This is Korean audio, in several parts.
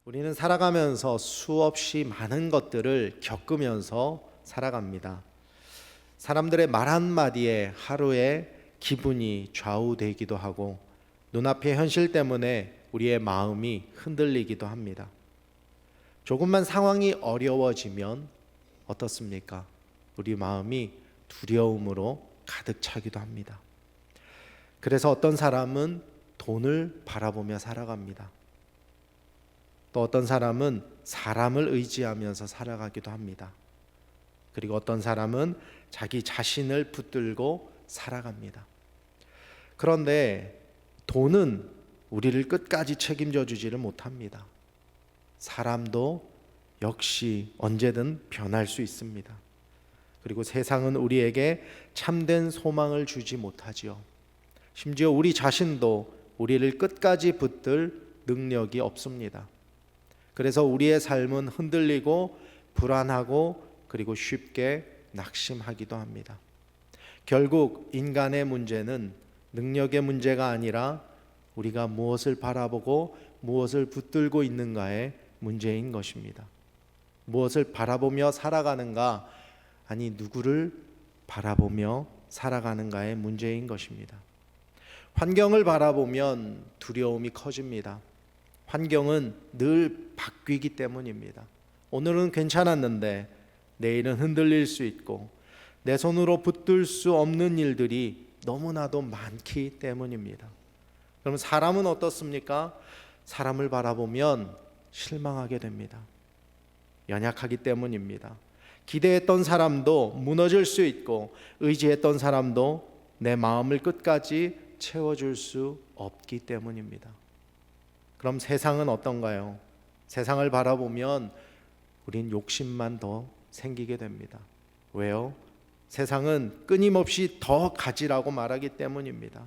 우리는 살아가면서 수없이 많은 것들을 겪으면서 살아갑니다. 사람들의 말 한마디에 하루에 기분이 좌우되기도 하고 눈앞의 현실 때문에 우리의 마음이 흔들리기도 합니다. 조금만 상황이 어려워지면 어떻습니까? 우리 마음이 두려움으로 가득 차기도 합니다. 그래서 어떤 사람은 돈을 바라보며 살아갑니다. 또 어떤 사람은 사람을 의지하면서 살아가기도 합니다. 그리고 어떤 사람은 자기 자신을 붙들고 살아갑니다. 그런데 돈은 우리를 끝까지 책임져 주지를 못합니다. 사람도 역시 언제든 변할 수 있습니다. 그리고 세상은 우리에게 참된 소망을 주지 못하지요. 심지어 우리 자신도 우리를 끝까지 붙들 능력이 없습니다. 그래서 우리의 삶은 흔들리고 불안하고 그리고 쉽게 낙심하기도 합니다. 결국 인간의 문제는 능력의 문제가 아니라 우리가 무엇을 바라보고 무엇을 붙들고 있는가의 문제인 것입니다. 무엇을 바라보며 살아가는가, 아니 누구를 바라보며 살아가는가의 문제인 것입니다. 환경을 바라보면 두려움이 커집니다. 환경은 늘 바뀌기 때문입니다. 오늘은 괜찮았는데 내일은 흔들릴 수 있고 내 손으로 붙들 수 없는 일들이 너무나도 많기 때문입니다. 그럼 사람은 어떻습니까? 사람을 바라보면 실망하게 됩니다. 연약하기 때문입니다. 기대했던 사람도 무너질 수 있고 의지했던 사람도 내 마음을 끝까지 채워줄 수 없기 때문입니다. 그럼 세상은 어떤가요? 세상을 바라보면 우린 욕심만 더 생기게 됩니다. 왜요? 세상은 끊임없이 더 가지라고 말하기 때문입니다.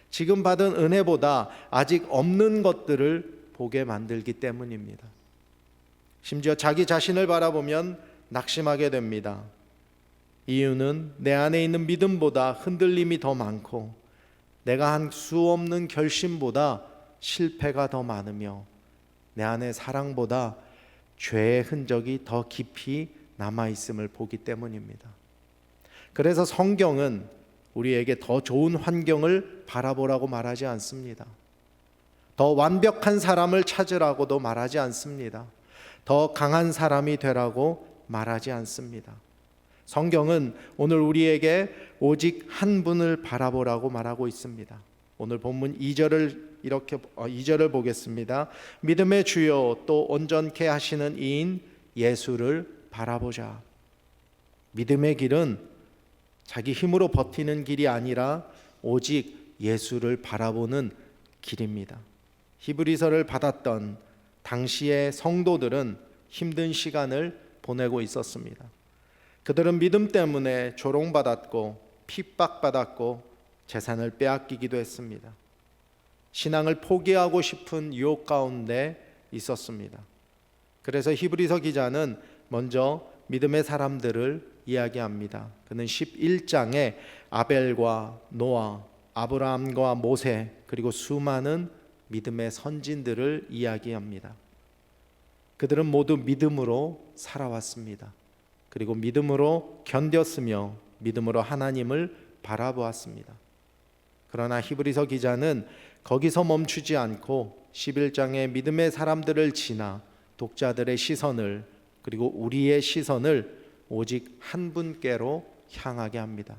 지금 받은 은혜보다 아직 없는 것들을 보게 만들기 때문입니다. 심지어 자기 자신을 바라보면 낙심하게 됩니다. 이유는 내 안에 있는 믿음보다 흔들림이 더 많고 내가 한 수 없는 결심보다 실패가 더 많으며 내 안에 사랑보다 죄의 흔적이 더 깊이 남아있음을 보기 때문입니다. 그래서 성경은 우리에게 더 좋은 환경을 바라보라고 말하지 않습니다. 더 완벽한 사람을 찾으라고도 말하지 않습니다. 더 강한 사람이 되라고 말하지 않습니다. 성경은 오늘 우리에게 오직 한 분을 바라보라고 말하고 있습니다. 오늘 본문 2절을 보겠습니다. 믿음의 주요 또 온전케 하시는 이인 예수를 바라보자. 믿음의 길은 자기 힘으로 버티는 길이 아니라 오직 예수를 바라보는 길입니다. 히브리서를 받았던 당시의 성도들은 힘든 시간을 보내고 있었습니다. 그들은 믿음 때문에 조롱받았고 핍박받았고 재산을 빼앗기기도 했습니다. 신앙을 포기하고 싶은 유혹 가운데 있었습니다. 그래서 히브리서 기자는 먼저 믿음의 사람들을 이야기합니다. 그는 11장에 아벨과 노아, 아브라함과 모세 그리고 수많은 믿음의 선진들을 이야기합니다. 그들은 모두 믿음으로 살아왔습니다. 그리고 믿음으로 견뎠으며 믿음으로 하나님을 바라보았습니다. 그러나 히브리서 기자는 거기서 멈추지 않고 11장의 믿음의 사람들을 지나 독자들의 시선을 그리고 우리의 시선을 오직 한 분께로 향하게 합니다.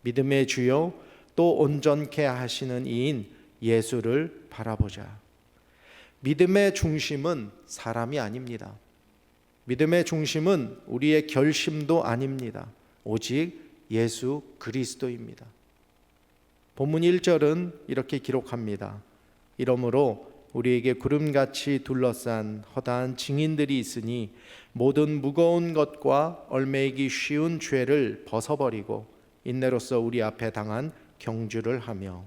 믿음의 주요 또 온전케 하시는 이인 예수를 바라보자. 믿음의 중심은 사람이 아닙니다. 믿음의 중심은 우리의 결심도 아닙니다. 오직 예수 그리스도입니다. 본문 1절은 이렇게 기록합니다. 이러므로 우리에게 구름같이 둘러싼 허다한 증인들이 있으니 모든 무거운 것과 얽매이기 쉬운 죄를 벗어버리고 인내로써 우리 앞에 당한 경주를 하며.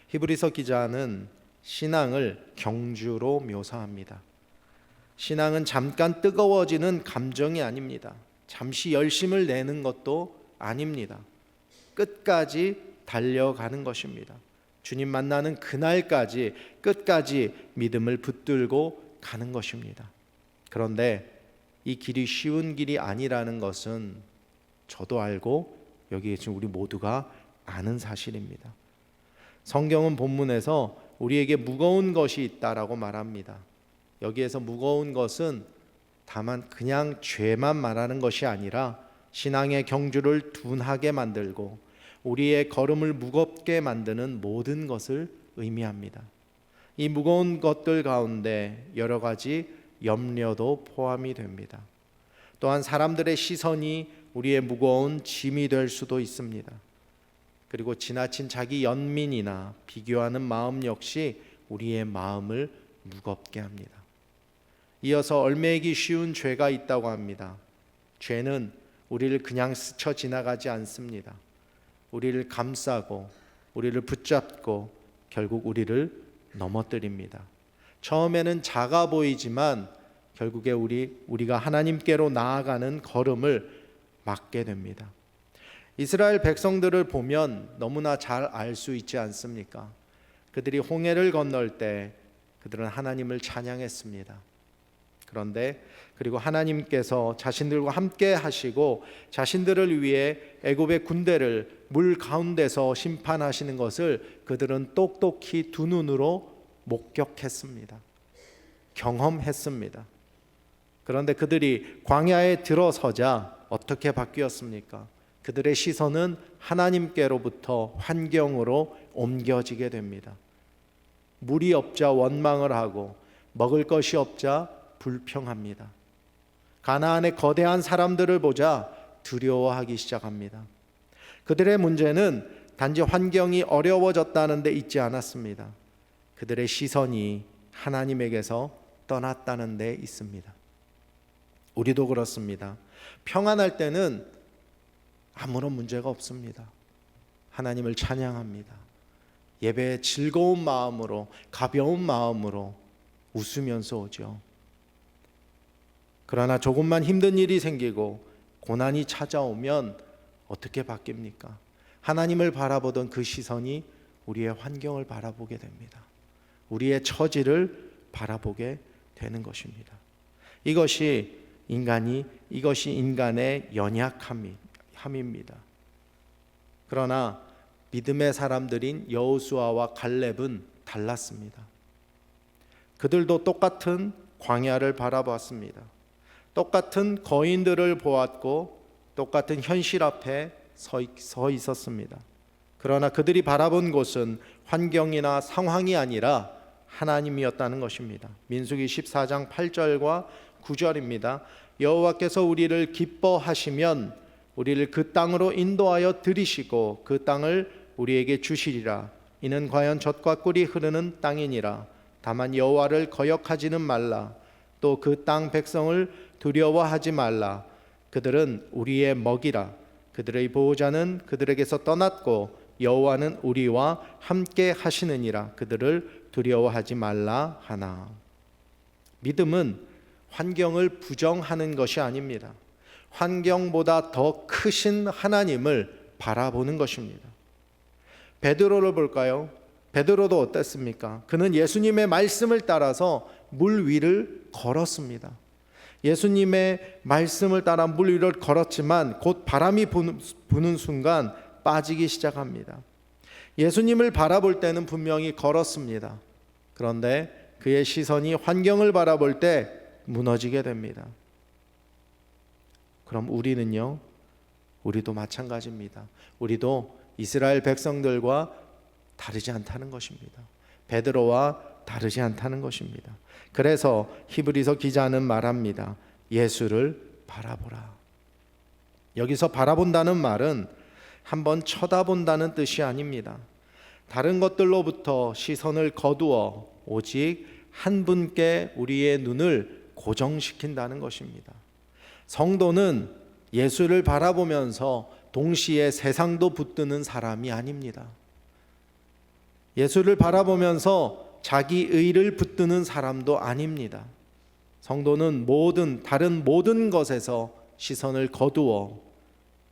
히브리서 기자는 신앙을 경주로 묘사합니다. 신앙은 잠깐 뜨거워지는 감정이 아닙니다. 잠시 열심을 내는 것도 아닙니다. 끝까지 달려가는 것입니다. 주님 만나는 그날까지 끝까지 믿음을 붙들고 가는 것입니다. 그런데 이 길이 쉬운 길이 아니라는 것은 저도 알고 여기 계신 우리 모두가 아는 사실입니다. 성경은 본문에서 우리에게 무거운 것이 있다라고 말합니다. 여기에서 무거운 것은 다만 그냥 죄만 말하는 것이 아니라 신앙의 경주를 둔하게 만들고 우리의 걸음을 무겁게 만드는 모든 것을 의미합니다. 이 무거운 것들 가운데 여러 가지 염려도 포함이 됩니다. 또한 사람들의 시선이 우리의 무거운 짐이 될 수도 있습니다. 그리고 지나친 자기 연민이나 비교하는 마음 역시 우리의 마음을 무겁게 합니다. 이어서 얽매이기 쉬운 죄가 있다고 합니다. 죄는 우리를 그냥 스쳐 지나가지 않습니다. 우리를 감싸고 우리를 붙잡고 결국 우리를 넘어뜨립니다. 처음에는 작아 보이지만 결국에 우리가 하나님께로 나아가는 걸음을 막게 됩니다. 이스라엘 백성들을 보면 너무나 잘 알 수 있지 않습니까? 그들이 홍해를 건널 때 그들은 하나님을 찬양했습니다. 그런데 그리고 하나님께서 자신들과 함께 하시고 자신들을 위해 애굽의 군대를 물 가운데서 심판하시는 것을 그들은 똑똑히 두 눈으로 목격했습니다. 경험했습니다. 그런데 그들이 광야에 들어서자 어떻게 바뀌었습니까? 그들의 시선은 하나님께로부터 환경으로 옮겨지게 됩니다. 물이 없자 원망을 하고 먹을 것이 없자 불평합니다. 가나안의 거대한 사람들을 보자 두려워하기 시작합니다. 그들의 문제는 단지 환경이 어려워졌다는 데 있지 않았습니다. 그들의 시선이 하나님에게서 떠났다는 데 있습니다. 우리도 그렇습니다. 평안할 때는 아무런 문제가 없습니다. 하나님을 찬양합니다. 예배에 즐거운 마음으로, 가벼운 마음으로 웃으면서 오죠. 그러나 조금만 힘든 일이 생기고 고난이 찾아오면 어떻게 바뀝니까? 하나님을 바라보던 그 시선이 우리의 환경을 바라보게 됩니다. 우리의 처지를 바라보게 되는 것입니다. 이것이 인간의 연약함입니다. 그러나 믿음의 사람들인 여호수아와 갈렙은 달랐습니다. 그들도 똑같은 광야를 바라봤습니다. 똑같은 거인들을 보았고 똑같은 현실 앞에 서 있었습니다. 그러나 그들이 바라본 곳은 환경이나 상황이 아니라 하나님이었다는 것입니다. 민수기 14장 8절과 9절입니다. 여호와께서 우리를 기뻐하시면 우리를 그 땅으로 인도하여 들이시고 그 땅을 우리에게 주시리라. 이는 과연 젖과 꿀이 흐르는 땅이니라. 다만 여호와를 거역하지는 말라. 또 그 땅 백성을 두려워하지 말라. 그들은 우리의 먹이라. 그들의 보호자는 그들에게서 떠났고 여호와는 우리와 함께 하시느니라. 그들을 두려워하지 말라 하나. 믿음은 환경을 부정하는 것이 아닙니다. 환경보다 더 크신 하나님을 바라보는 것입니다. 베드로를 볼까요? 베드로도 어땠습니까? 그는 예수님의 말씀을 따라서 물 위를 걸었습니다. 예수님의 말씀을 따라 물 위를 걸었지만 곧 바람이 부는 순간 빠지기 시작합니다. 예수님을 바라볼 때는 분명히 걸었습니다. 그런데 그의 시선이 환경을 바라볼 때 무너지게 됩니다. 그럼 우리는요? 우리도 마찬가지입니다. 우리도 이스라엘 백성들과 다르지 않다는 것입니다. 베드로와 다르지 않다는 것입니다. 그래서 히브리서 기자는 말합니다. 예수를 바라보라. 여기서 바라본다는 말은 한번 쳐다본다는 뜻이 아닙니다. 다른 것들로부터 시선을 거두어 오직 한 분께 우리의 눈을 고정시킨다는 것입니다. 성도는 예수를 바라보면서 동시에 세상도 붙드는 사람이 아닙니다. 예수를 바라보면서 자기 의를 붙드는 사람도 아닙니다. 성도는 다른 모든 것에서 시선을 거두어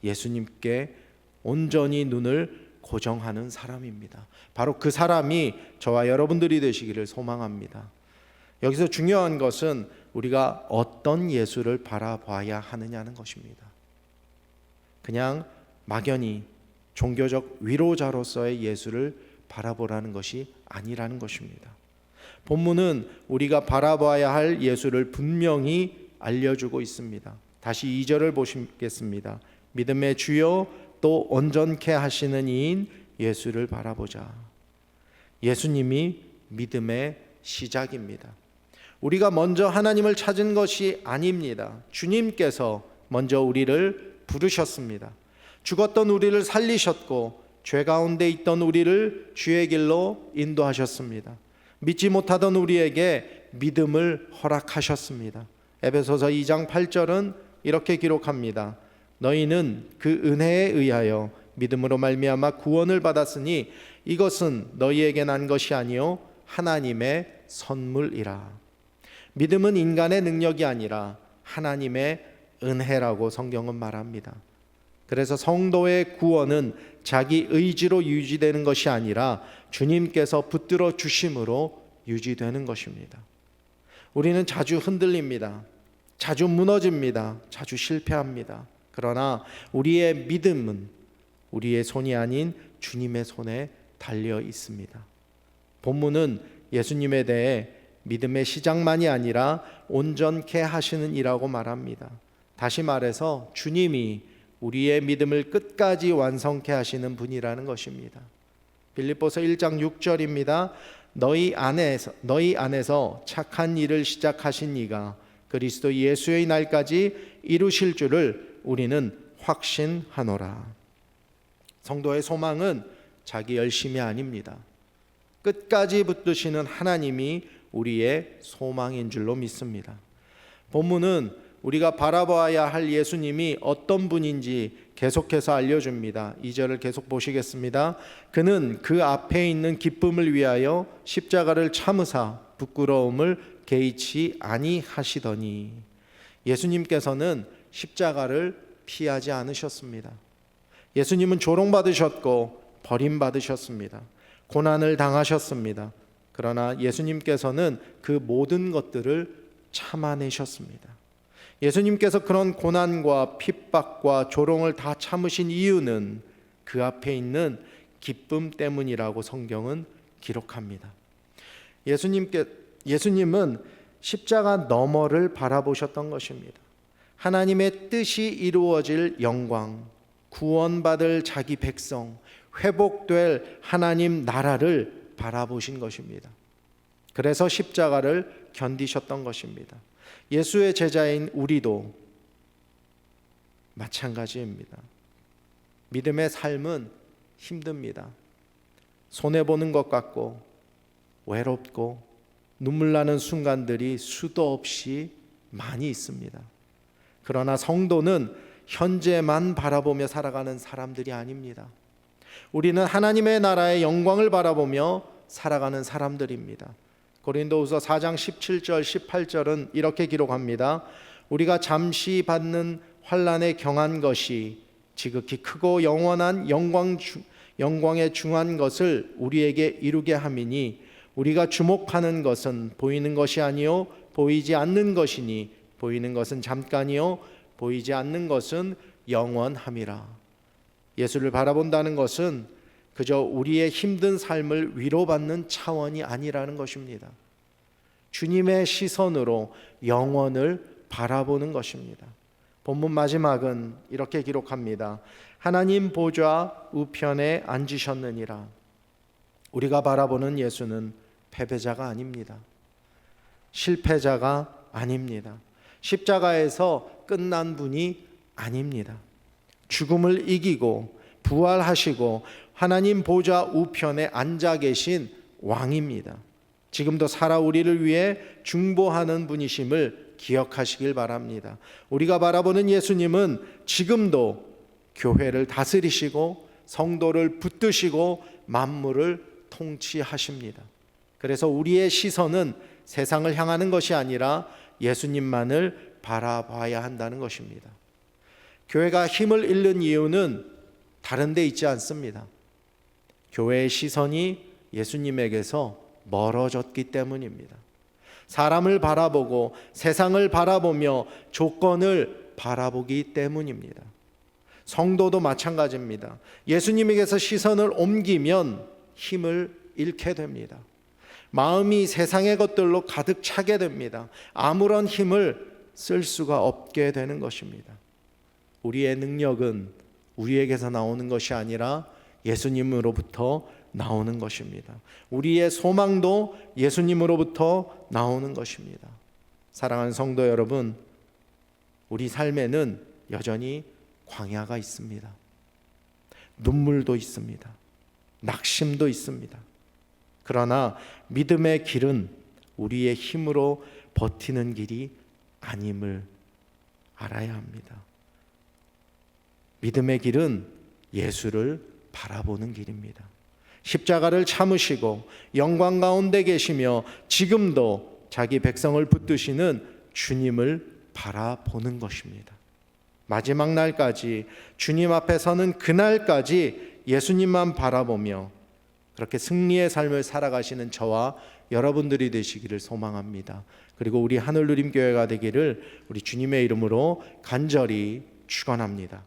예수님께 온전히 눈을 고정하는 사람입니다. 바로 그 사람이 저와 여러분들이 되시기를 소망합니다. 여기서 중요한 것은 우리가 어떤 예수를 바라봐야 하느냐는 것입니다. 그냥 막연히 종교적 위로자로서의 예수를 바라보라는 것이 아니라는 것입니다. 본문은 우리가 바라봐야 할 예수를 분명히 알려주고 있습니다. 다시 2절을 보시겠습니다. 믿음의 주요 또 온전케 하시는 이인 예수를 바라보자. 예수님이 믿음의 시작입니다. 우리가 먼저 하나님을 찾은 것이 아닙니다. 주님께서 먼저 우리를 부르셨습니다. 죽었던 우리를 살리셨고 죄 가운데 있던 우리를 주의 길로 인도하셨습니다. 믿지 못하던 우리에게 믿음을 허락하셨습니다. 에베소서 2장 8절은 이렇게 기록합니다. 너희는 그 은혜에 의하여 믿음으로 말미암아 구원을 받았으니 이것은 너희에게 난 것이 아니요 하나님의 선물이라. 믿음은 인간의 능력이 아니라 하나님의 은혜라고 성경은 말합니다. 그래서 성도의 구원은 자기 의지로 유지되는 것이 아니라 주님께서 붙들어 주심으로 유지되는 것입니다. 우리는 자주 흔들립니다. 자주 무너집니다. 자주 실패합니다. 그러나 우리의 믿음은 우리의 손이 아닌 주님의 손에 달려 있습니다. 본문은 예수님에 대해 믿음의 시작만이 아니라 온전케 하시는 이라고 말합니다. 다시 말해서 주님이 우리의 믿음을 끝까지 완성케 하시는 분이라는 것입니다. 빌립보서 1장 6절입니다. 너희 안에서 착한 일을 시작하신 이가 그리스도 예수의 날까지 이루실 줄을 우리는 확신하노라. 성도의 소망은 자기 열심이 아닙니다. 끝까지 붙드시는 하나님이 우리의 소망인 줄로 믿습니다. 본문은 우리가 바라봐야 할 예수님이 어떤 분인지 계속해서 알려줍니다. 2절을 계속 보시겠습니다. 그는 그 앞에 있는 기쁨을 위하여 십자가를 참으사 부끄러움을 개의치 아니하시더니. 예수님께서는 십자가를 피하지 않으셨습니다. 예수님은 조롱받으셨고 버림받으셨습니다. 고난을 당하셨습니다. 그러나 예수님께서는 그 모든 것들을 참아내셨습니다. 예수님께서 그런 고난과 핍박과 조롱을 다 참으신 이유는 그 앞에 있는 기쁨 때문이라고 성경은 기록합니다. 예수님은 십자가 너머를 바라보셨던 것입니다. 하나님의 뜻이 이루어질 영광, 구원받을 자기 백성, 회복될 하나님 나라를 바라보신 것입니다. 그래서 십자가를 견디셨던 것입니다. 예수의 제자인 우리도 마찬가지입니다. 믿음의 삶은 힘듭니다. 손해보는 것 같고 외롭고 눈물 나는 순간들이 수도 없이 많이 있습니다. 그러나 성도는 현재만 바라보며 살아가는 사람들이 아닙니다. 우리는 하나님의 나라의 영광을 바라보며 살아가는 사람들입니다. 고린도후서 4장 17절 18절은 이렇게 기록합니다. 우리가 잠시 받는 환난에 경한 것이 지극히 크고 영원한 영광에 중한 것을 우리에게 이루게 함이니 우리가 주목하는 것은 보이는 것이 아니요 보이지 않는 것이니 보이는 것은 잠깐이요 보이지 않는 것은 영원함이라. 예수를 바라본다는 것은 그저 우리의 힘든 삶을 위로받는 차원이 아니라는 것입니다. 주님의 시선으로 영원을 바라보는 것입니다. 본문 마지막은 이렇게 기록합니다. 하나님 보좌 우편에 앉으셨느니라. 우리가 바라보는 예수는 패배자가 아닙니다. 실패자가 아닙니다. 십자가에서 끝난 분이 아닙니다. 죽음을 이기고 부활하시고 하나님 보좌 우편에 앉아 계신 왕입니다. 지금도 살아 우리를 위해 중보하는 분이심을 기억하시길 바랍니다. 우리가 바라보는 예수님은 지금도 교회를 다스리시고 성도를 붙드시고 만물을 통치하십니다. 그래서 우리의 시선은 세상을 향하는 것이 아니라 예수님만을 바라봐야 한다는 것입니다. 교회가 힘을 잃는 이유는 다른 데 있지 않습니다. 교회의 시선이 예수님에게서 멀어졌기 때문입니다. 사람을 바라보고 세상을 바라보며 조건을 바라보기 때문입니다. 성도도 마찬가지입니다. 예수님에게서 시선을 옮기면 힘을 잃게 됩니다. 마음이 세상의 것들로 가득 차게 됩니다. 아무런 힘을 쓸 수가 없게 되는 것입니다. 우리의 능력은 우리에게서 나오는 것이 아니라 예수님으로부터 나오는 것입니다. 우리의 소망도 예수님으로부터 나오는 것입니다. 사랑하는 성도 여러분, 우리 삶에는 여전히 광야가 있습니다. 눈물도 있습니다. 낙심도 있습니다. 그러나 믿음의 길은 우리의 힘으로 버티는 길이 아님을 알아야 합니다. 믿음의 길은 예수를 바라보는 길입니다. 십자가를 참으시고 영광 가운데 계시며 지금도 자기 백성을 붙드시는 주님을 바라보는 것입니다. 마지막 날까지 주님 앞에 서는 그날까지 예수님만 바라보며 그렇게 승리의 삶을 살아가시는 저와 여러분들이 되시기를 소망합니다. 그리고 우리 하늘누림교회가 되기를 우리 주님의 이름으로 간절히 축원합니다.